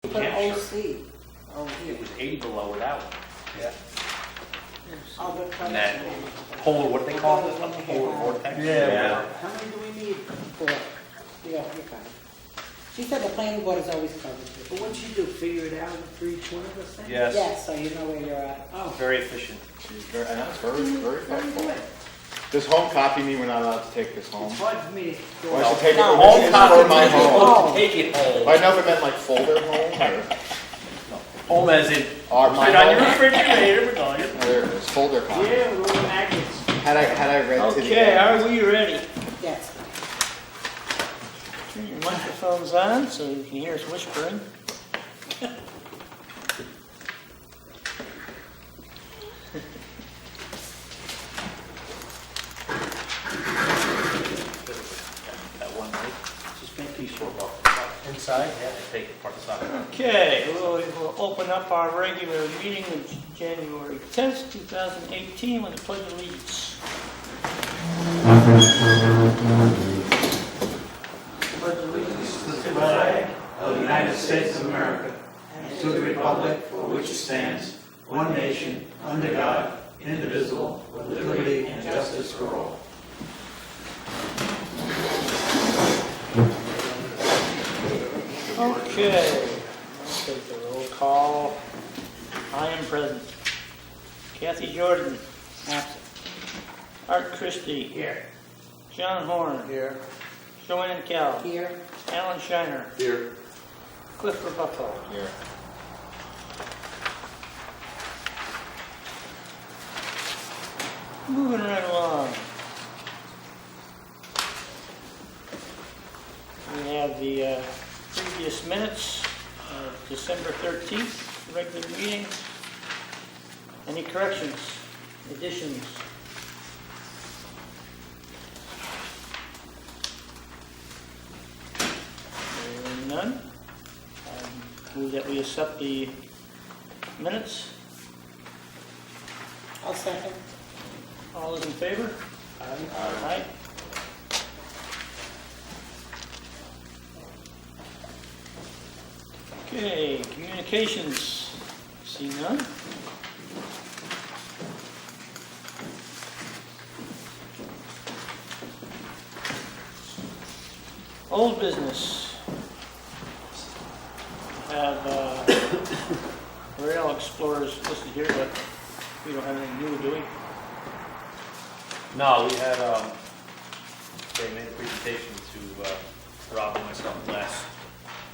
Put Yeah, OC. sure. Oh, here. It was 80 below without. Yeah. Oh, what color? And that polar, what do they call it? A polar vortex? Yeah. How many do we need? Four. Yeah, you got it. She said the planning board is always covered. But once you do, figure it out for each one of us then? Yes. Yes, so you know where you're at. Oh. Very efficient. And that's very, very Very helpful. good. Does home copy mean we're not allowed to take this home? It's hard for me to go Or I out. should take it No. this is copy for my means you're home? supposed home. to take it home. I know if it meant like folder home or, Home as in, Our put it on your home. refrigerator, we're going. there it is, folder copy. Yeah, we're on magnets. Had I read to the Okay, end. are we ready? Yes. Turn your microphones on so you can hear us whispering. That one night, Just make these short short. walk Inside? yeah, they take it part of the side. Okay, we'll open up our regular meeting of January 10th, 2018 with the Pledge of Allegiance. Pledge of Allegiance to the flag of the United States of America, and to the republic for which it stands, one nation, under God, indivisible, with liberty and justice for all. Okay, I'll take the roll call. I am present. Kathy Jordan, absent. Art Christie. Here. John Horn. Here. Joanne Kell. Here. Alan Shiner. Here. Cliff Rebecca. Here. Moving right along. We have the previous minutes of December 13th, regular meeting. Any corrections, additions? Hearing none. Move that we accept the minutes. I'll second. All those in favor? Aye. Okay, communications. See none? Old business. Have Rail Explorers listed here, but we don't have anything new, do we? No, we had, they made a presentation to Rob and myself last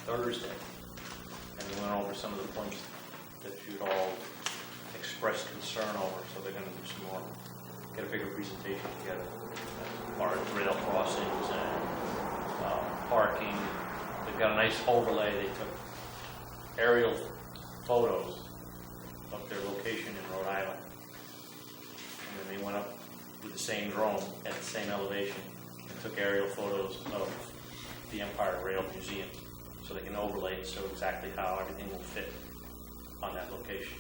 Thursday. And we went over some of the points that you'd all expressed concern over, so they're gonna do some more, get a bigger presentation together. As far as rail crossings and parking. They've got a nice overlay. They took aerial photos of their location in Rhode Island. And then they went up with the same drone at the same elevation and took aerial photos of the Empire Rail Museum, so they can overlay it so exactly how everything will fit on that location.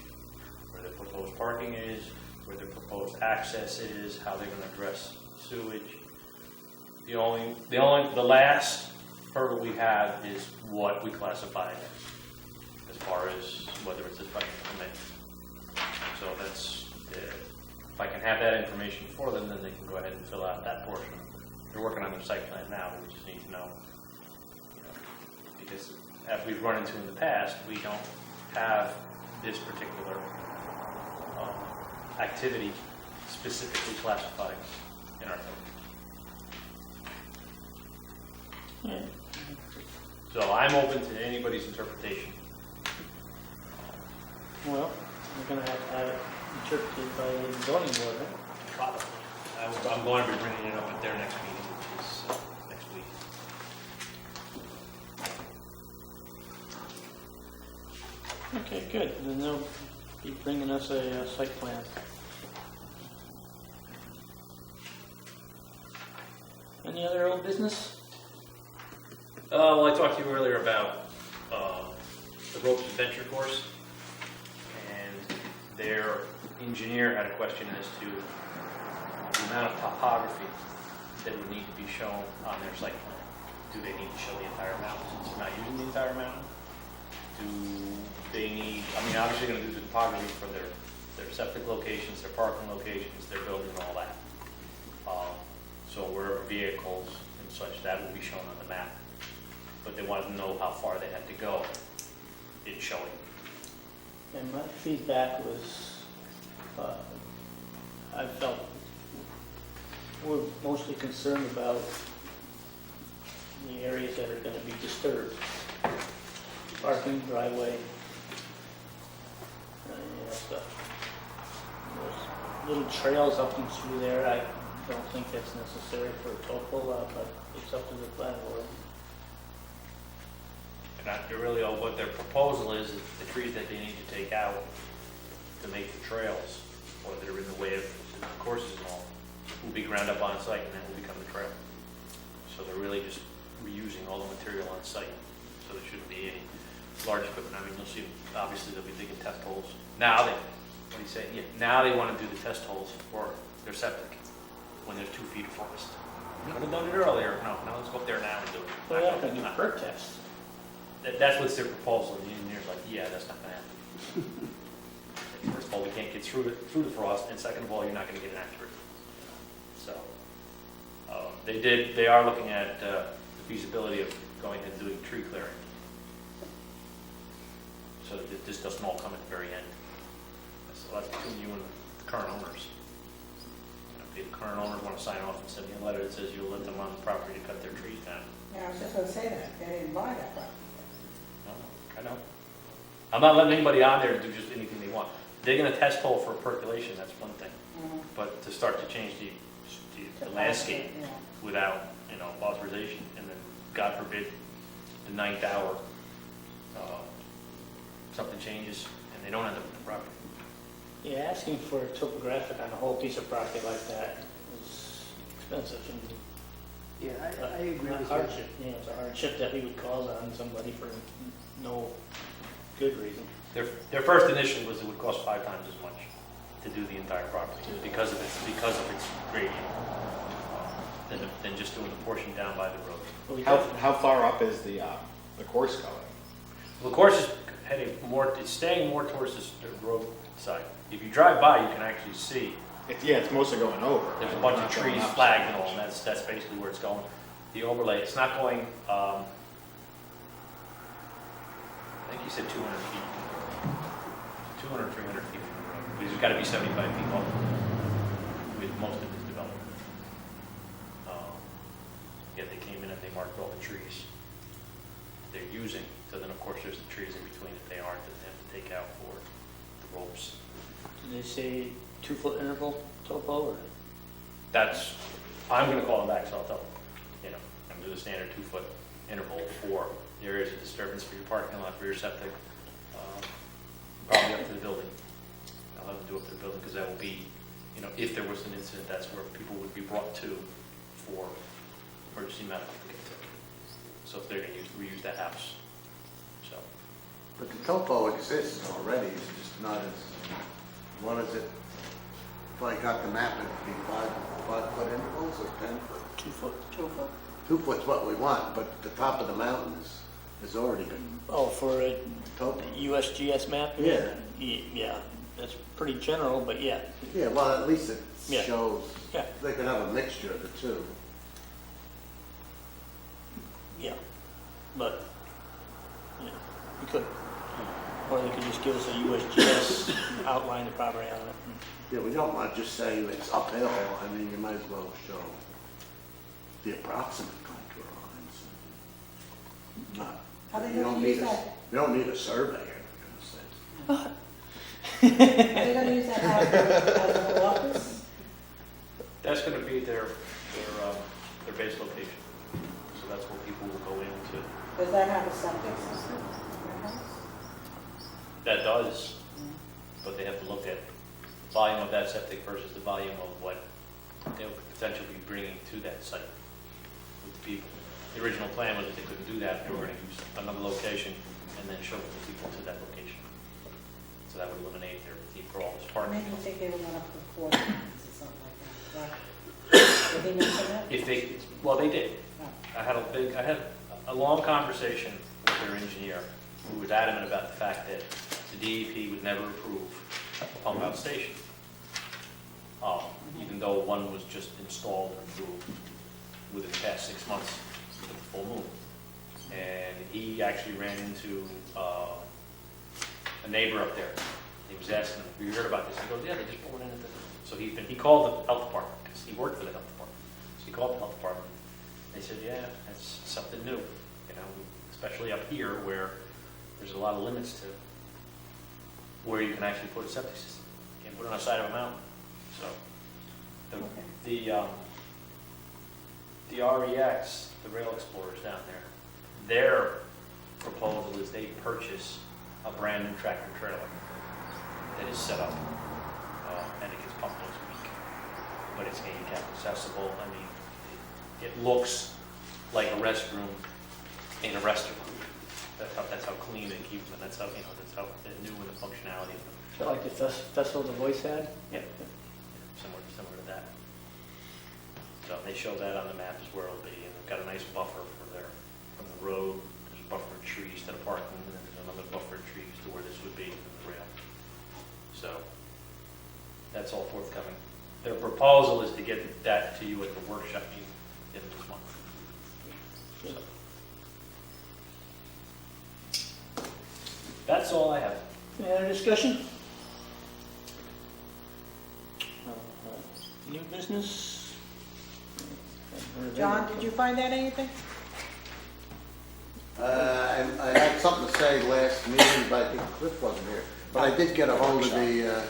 Where the proposed parking is, where the proposed access is, how they're going to address sewage. The last hurdle we have is what we classify as far as whether it's a special permit. So that's, if I can have that information for them, then they can go ahead and fill out that portion. They're working on their site plan now, we just need to know, because as we've run into in the past, we don't have this particular activity specifically classified in our code. Yeah. So I'm open to anybody's interpretation. Well, we're gonna have to have it interpreted by the zoning board, right? Probably. I'm going to be bringing it up at their next meeting, which is next week. Okay, good. Then they'll be bringing us a site plan. Any other old business? Well, I talked to you earlier about the ropes adventure course, and their engineer had a question as to the amount of topography that would need to be shown on their site plan. Do they need to show the entire mountain since they're not using the entire mountain? Do they need, I mean, obviously gonna do the topography for their septic locations, their parking locations, their building and all that. So where vehicles and such, that will be shown on the map. But they wanted to know how far they had to go in showing. And my feedback was, I felt we're mostly concerned about the areas that are gonna be disturbed. Parking, driveway, stuff. There's little trails up and through there, I don't think that's necessary for a topo, but it's up to the plan board. And really, what their proposal is the trees that they need to take out to make the trails, or that are in the way of the courses and all, will be ground up on site and then will become the trail. So they're really just reusing all the material on site, so there shouldn't be any large equipment. I mean, you'll see, obviously they'll be digging test holes. Now what do you say? Yeah, now they want to do the test holes for their septic when there's 2 feet of forest. Could have done it earlier. No, let's go up there now and do it. Well, they're not gonna do perk tests. That's what's their proposal, and the engineer's like, yeah, that's not gonna happen. First of all, we can't get through the frost, and second of all, you're not gonna get an accurate. So, they are looking at the feasibility of going and doing tree clearing. So that this doesn't all come at the very end. So that's between you and the current owners. If the current owners want to sign off and send me a letter that says you'll let them on the property to cut their trees down. Yeah, I was just gonna say that, they didn't buy that property. No, I know. I'm not letting anybody on there to do just anything they want. They're gonna test hole for percolation, that's one thing. But to start to change the landscape Yeah. without, authorization, and then, God forbid, the 9th hour, something changes, and they don't end up with the property. Yeah, asking for a topographic on a whole piece of property like that is expensive and Yeah, I agree a with you. hardship. It's a hardship that we would cause on somebody for no good reason. Their first initial was it would cost 5 times as much to do the entire property because of its gradient, than just doing the portion down by the road. But we How far up is the course going? Well, the course is heading more, it's staying more towards the road side. If you drive by, you can actually see It's mostly going over. there's a bunch Not of going trees up. flagged and all, and that's basically where it's going. The overlay, it's not going, I think you said 200 feet. 200, 300 feet from the road. Because it's got to be 75 feet off with most of its development. Yet they came in and they marked all the trees they're using. So then, of course, there's the trees in between that they aren't, that they have to take out for the ropes. Did they say 2-foot interval topo or? That's, I'm gonna call them back, so I'll tell them, I'm doing the standard 2-foot interval for the areas of disturbance for your parking lot, for your septic, probably up to the building. I'll have them do up to the building, because that will be, if there was an incident, that's where people would be brought to for emergency medical to get to. So if they're gonna reuse that house, so. But the topo exists already, it's just not as, what is it? If I got the map, it'd be 5-foot intervals or 10-foot? 2-foot. 2 foot. 2 foot's what we want, but the top of the mountain has already been Oh, for a topo. USGS map? Yeah. Yeah, that's pretty general, but yeah. Yeah, well, at least it Yeah. shows, Yeah. they could have a mixture of the two. Yeah, but, you could. Or they could just give us a USGS, outline the property on it. Yeah, we don't want to just say it's uphill, I mean, you might as well show the approximate contour lines. Not, Are they you don't gonna need use a, that, you don't need a surveyor, for goodness sake. are they gonna use that as an office? That's gonna be their base location. So that's where people will go into. Does that have a septic system? Your house? That does, but they have to look at volume of that septic versus the volume of what they would potentially be bringing to that site with the people. The original plan was that they couldn't do that, they were gonna use another location and then shuttle the people to that location. So that would eliminate their need for all this I parking. mean, you think they were gonna put 4 lines or something like that. Did they mention that? If they, well, they did. No. I had a long conversation with their engineer, who was adamant about the fact that the DEP would never approve a pump out station. Even though one was just installed and approved within the past 6 months with the full moon. And he actually ran into a neighbor up there. He was asking him, "Have you heard about this?" He goes, "Yeah, they just put one in at the..." So he called the health department, because he worked for the health department. So he called the health department. They said, "Yeah, that's something new, especially up here where there's a lot of limits to where you can actually put a septic system. You can't put it on the side of a mountain." So the REX, the Rail Explorers down there, their proposal is they purchase a brand new tractor trailer that is set up, and it gets pumped once a week, but it's handicap accessible. I mean, it looks like a restroom in a restaurant. That's how clean they keep them. That's how new in the functionality of them. Is that like the Festival of the Voice had? Yeah, similar to that. So they show that on the map is where it'll be, and they've got a nice buffer from the road. There's a buffer of trees to the parking, and then there's another buffer of trees to where this would be in the rail. So that's all forthcoming. Their proposal is to get that to you at the workshop meeting in this month. So that's all I have. Any other discussion? New business? John, did you find out anything? I had something to say last meeting, but I think Cliff wasn't here. But I did get a hold of the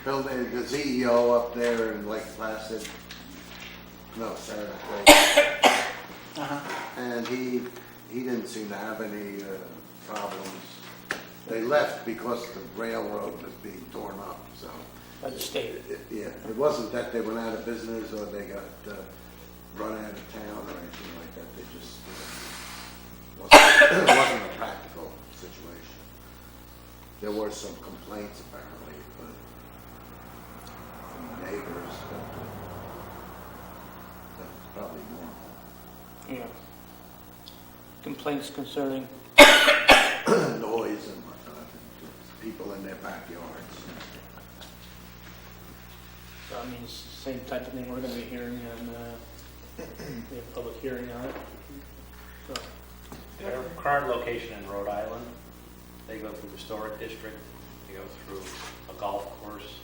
building, the CEO up there in Lake Placid. No, Saranac. And he didn't seem to have any problems. They left because the railroad was being torn up, so. By the state. Yeah, it wasn't that they went out of business or they got run out of town or anything like that. They just, it wasn't a practical situation. There were some complaints apparently, but from the neighbors, but that's probably normal. Yeah. Complaints concerning, Noise and whatnot, and people in their backyards. so I mean, it's the same type of thing we're gonna be hearing on, we have a public hearing on it. So, Their current location in Rhode Island, they go through the historic district, they go through a golf course,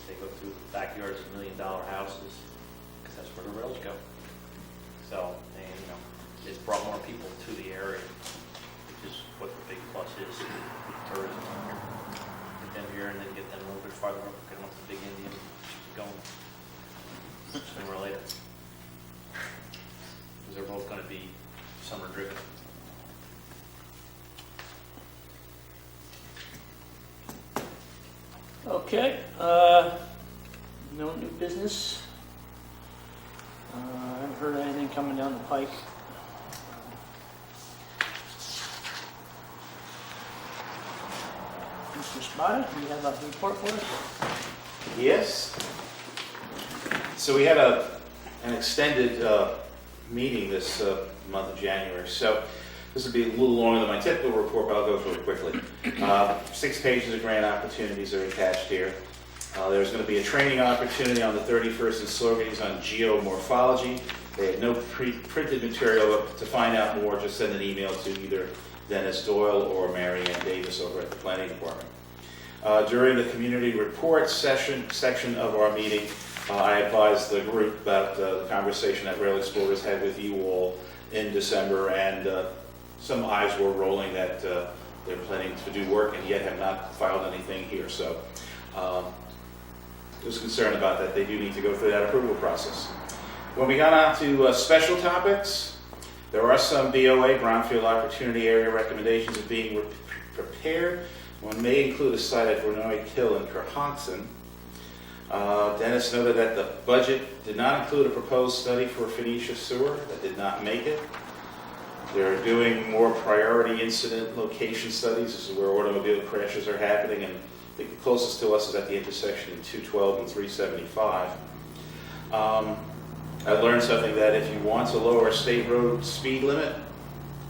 they go through backyards of $1 million houses, because that's where the rails go. So, it's brought more people to the area, which is what the big plus is, tourism here. Get them here and then get them a little bit farther up, get them up to the big Indian, keep going sooner or later. Because they're both going to be summer driven. okay, no new business. I haven't heard anything coming down the pike. Mr. Spada, do you have a report for us? Yes. So we had an extended meeting this month of January. So this will be a little longer than my typical report, but I'll go through it quickly. 6 pages of grant opportunities are attached here. There's going to be a training opportunity on the 31st in Slogarties on geomorphology. They have no printed material. To find out more, just send an email to either Dennis Doyle or Mary Ann Davis over at the Planning Department. During the community report section of our meeting, I advised the group about the conversation that Rail Explorers had with you all in December, and some eyes were rolling that they're planning to do work and yet have not filed anything here. So I was concerned about that. They do need to go through that approval process. When we got on to special topics, there are some BOA, Brownfield Opportunity Area recommendations of being prepared. One may include a site at Vernoy Hill in Kerhonkson. Dennis noted that the budget did not include a proposed study for Phoenicia Sewer. That did not make it. They're doing more priority incident location studies. This is where automobile crashes are happening, and the closest to us is at the intersection in 212 and 375. I learned something that if you want to lower a state road speed limit,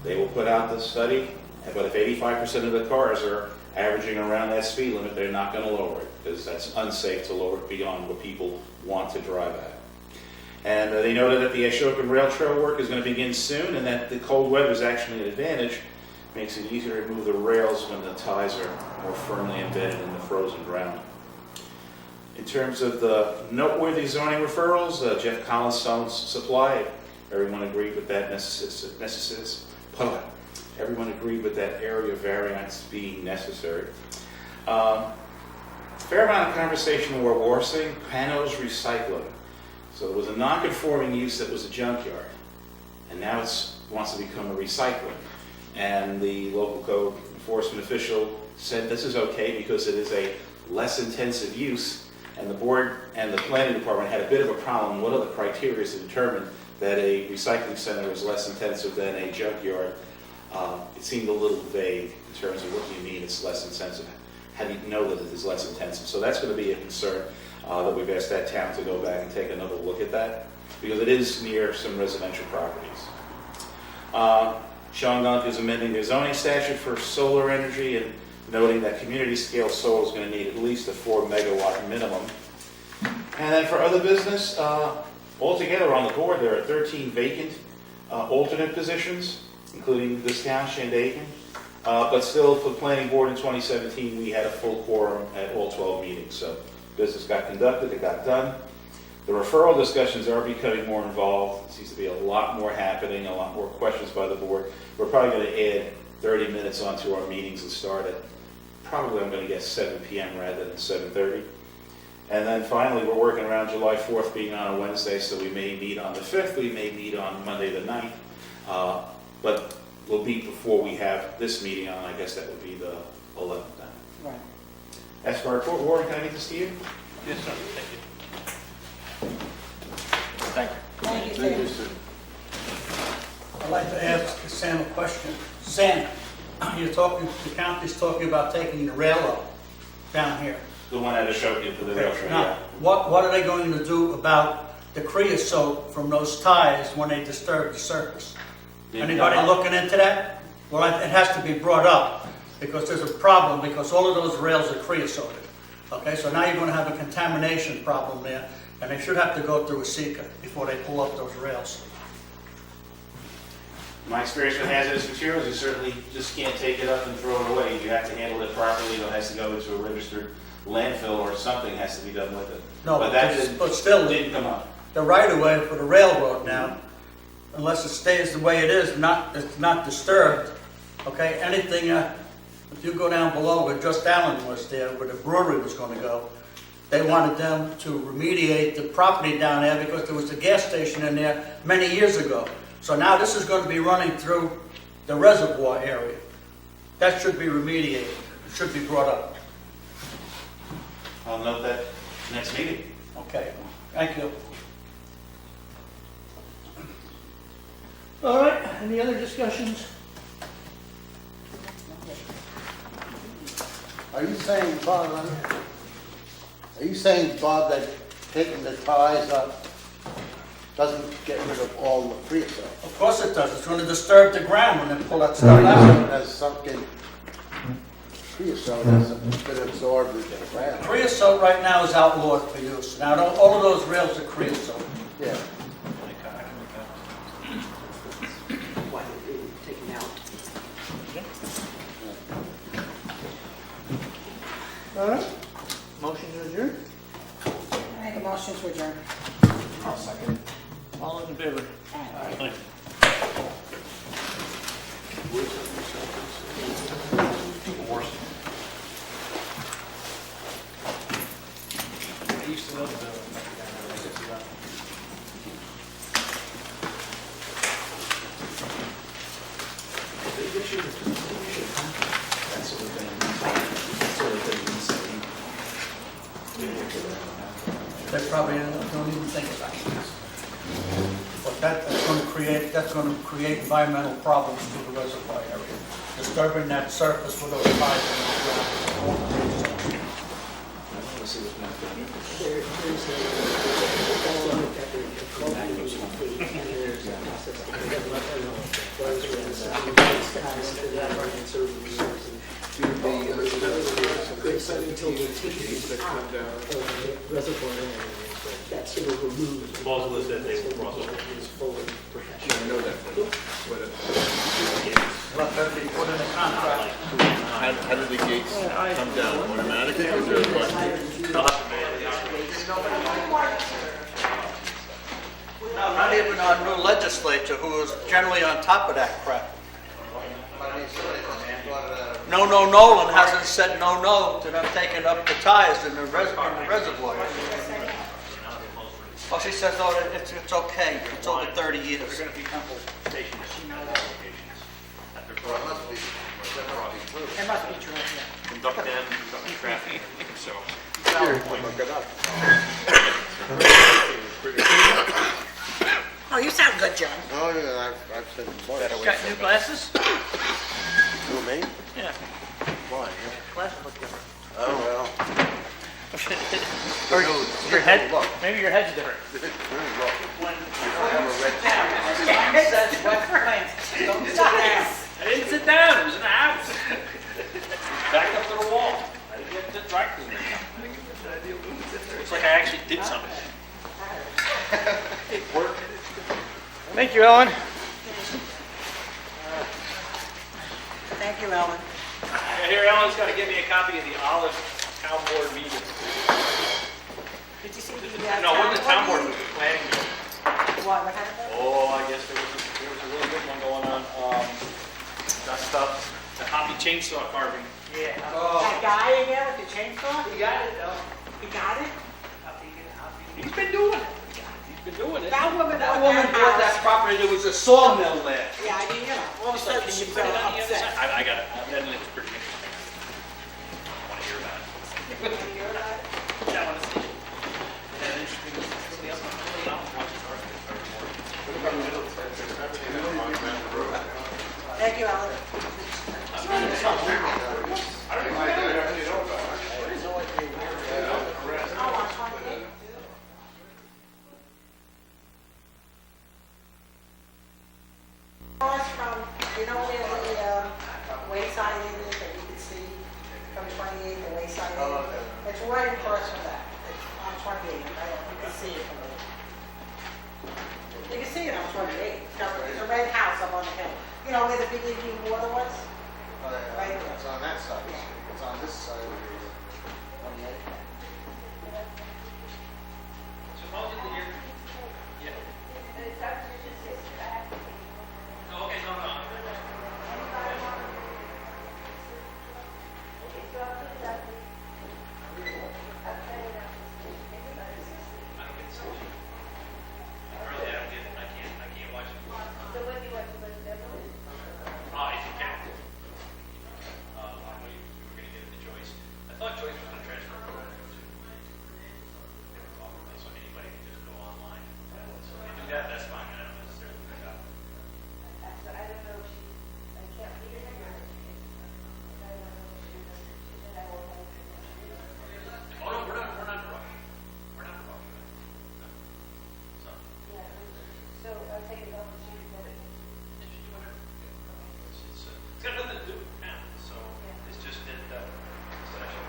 they will put out the study, but if 85% of the cars are averaging around that speed limit, they're not going to lower it, because that's unsafe to lower it beyond what people want to drive at. And they noted that the Shandaken rail trail work is going to begin soon, and that the cold weather is actually an advantage. Makes it easier to remove the rails when the ties are more firmly embedded in the frozen ground. In terms of the noteworthy zoning referrals, Jeff Collins Supply, everyone agreed with that everyone agreed with that area variance being necessary. Fair amount of conversation over Warsing, Panos Recycling. So there was a non-conforming use that was a junkyard, and now it wants to become a recycling. And the local code enforcement official said this is okay because it is a less intensive use, and the board and the planning department had a bit of a problem. What are the criteria to determine that a recycling center is less intensive than a junkyard? It seemed a little vague in terms of what you mean it's less intensive. How do you know that it is less intensive? So that's going to be a concern that we've asked that town to go back and take another look at that, because it is near some residential properties. Shandaken is amending their zoning statute for solar energy and noting that community scale solar is going to need at least a 4 megawatt minimum. And then for other business, altogether on the board there are 13 vacant alternate positions, including this town, Shandaken. But still, for planning board in 2017, we had a full quorum at all 12 meetings. So business got conducted, it got done. The referral discussions are becoming more involved. There seems to be a lot more happening, a lot more questions by the board. We're probably going to add 30 minutes onto our meetings and start at probably, I'm going to guess, 7 p.m. rather than 7:30. And then finally, we're working around July 4th being on a Wednesday, so we may meet on the 5th, we may meet on Monday the 9th. But we'll meet before we have this meeting on, I guess that would be the 11th then. Right. As for our court, Warren, can I get this to you? Yes, sir. Thank you. Thank you. Thank you, Sam. I'd like to ask Sam a question. Sam, you're talking, the county's talking about taking the rail up down here. The one at Ashoka for the rail trail, Now, yeah. what are they going to do about the creosote from those ties when they disturb the surface? Anybody looking into that? Well, it has to be brought up, because there's a problem, because all of those rails are creosoted. Okay, so now you're going to have a contamination problem there, and they should have to go through a seeker before they pull up those rails. My experience with hazardous materials, you certainly just can't take it up and throw it away. You have to handle it properly. It has to go into a registered landfill, or something has to be done with it. No, but that but still, didn't come up. the right-of-way for the railroad now, unless it stays the way it is, it's not disturbed, okay? Anything, if you go down below where Just Allen was there, where the brewery was going to go, they wanted them to remediate the property down there because there was a gas station in there many years ago. So now this is going to be running through the reservoir area. That should be remediated. It should be brought up. I'll note that next meeting. Okay, thank you. All right, any other discussions? Are you saying, Bob, that taking the ties up doesn't get rid of all the creosote? Of course it does. It's going to disturb the ground when they pull that stuff out. As sunken creosote has been absorbed into the ground. Creosote right now is outlawed for use. Now, all of those rails are creosote. Yeah. Why they were taken out. All right, motion to adjourn? I make a motion to adjourn. I'll second. All in favor? Aye. I used to know the building. They probably don't even think about it. But that's going to create environmental problems to the reservoir area. Disturbing that surface with those ties in the ground. Let's see what's next. Proposal is that they will cross over. I know that, but Let that be put in the contract. how do the gates come down automatically or is there a button? No, not even our new legislature, who is generally on top of that crap. No, Nolan hasn't said no to them taking up the tires in the reservoir. Oh, she says, oh, it's okay, it's over 30 years. They're going to be consultations at locations. At their property. It must be true, yeah. Conduct them, conduct the traffic, so. Oh, you sound good, John. Oh, yeah, I've said before. Got new glasses? Who, me? Yeah. Why? Glasses look different. Oh, well. Or your head, maybe your head's different. I didn't sit down, it was in the house. Backed up to the wall. I didn't get the dry cleaner. Looks like I actually did something. It worked. Thank you, Ellen. Thank you, Ellen. Yeah, here, Ellen's got to give me a copy of the Olive Town Board meeting. Did you see the? No, it wasn't the town board, it was the planning board. What happened? Oh, I guess there was a really good one going on. That stuff, the hoppy chainsaw carving. Yeah. That guy in there with the chainsaw? He got it, though. He got it? He's been doing it. He's been doing it. That woman That bought woman that bought that house. property, there was a sawmill there. Yeah, I mean, you know, all of a So sudden can you she's put it on the other upset. side? I got it. That looks pretty interesting. I want to hear about it. Yeah, I want to see it. Yeah, interesting. Somebody else wants to play it. I'll watch it. Thank you, Ellen. Across from, you know where the wayside inn is that you can see from 28th, the wayside inn? It's right across from that, it's on 28th, right? You can see it from there. You can see it on 28th, there's a red house up on the hill. You know where the big leaking water was? Right there. It's on that side. It's on this side. On the other. Supposedly you're, yeah. Oh, okay, no. It's got nothing to do with town, so it's just that, it's actually,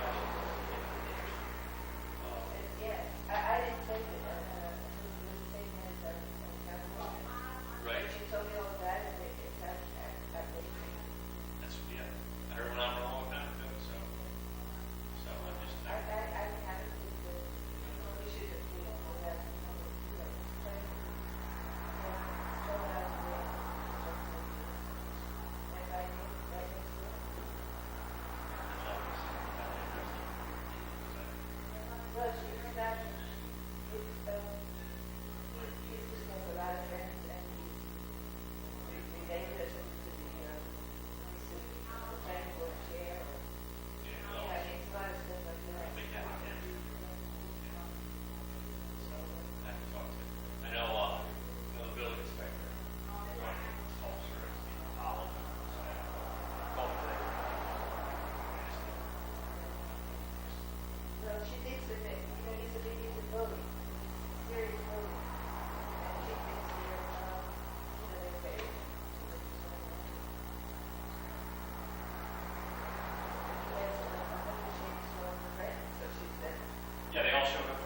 showed up